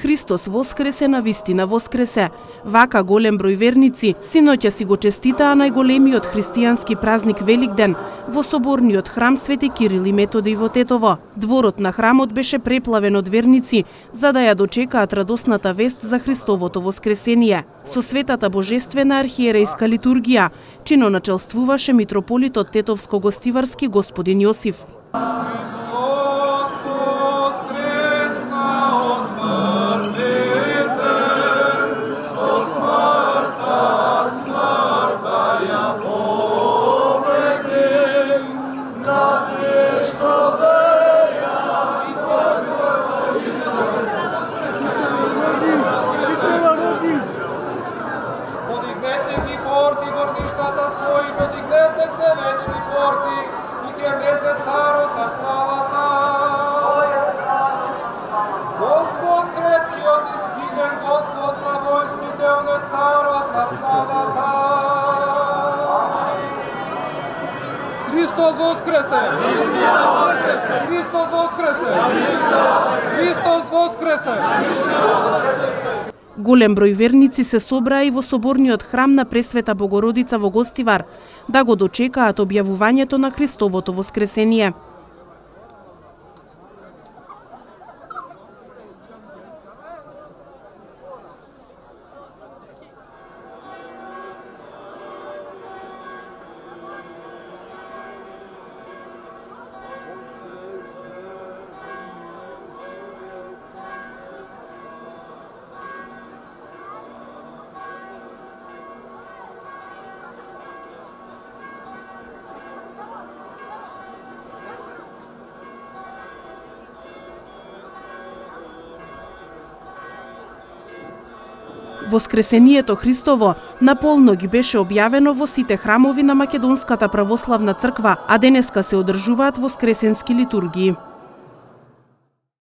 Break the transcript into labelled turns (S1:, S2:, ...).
S1: Христос воскресе, навистина воскресе. Вака голем број верници синоќа си го честитаа најголемиот христијански празник Великден во соборниот храм Свети Кирил и Методий во Тетово. Дворот на храмот беше преплавен од верници за да ја дочекаат радосната вест за Христовото воскресение. Со светата божествена архиерейска литургија чиноначелствуваше митрополитот Тетовско-Гостиварски господин Јосиф.
S2: Христос воскресе! Христос воскресе! Христос воскресе!
S1: Голем број верници се собраа и во соборниот храм на Пресвета Богородица во Гостивар да го дочекаат објавувањето на Христовото воскресение. Воскресението Христово наполно ги беше објавено во сите храмови на Македонската православна црква, а денеска се одржуваат воскресенски литургии.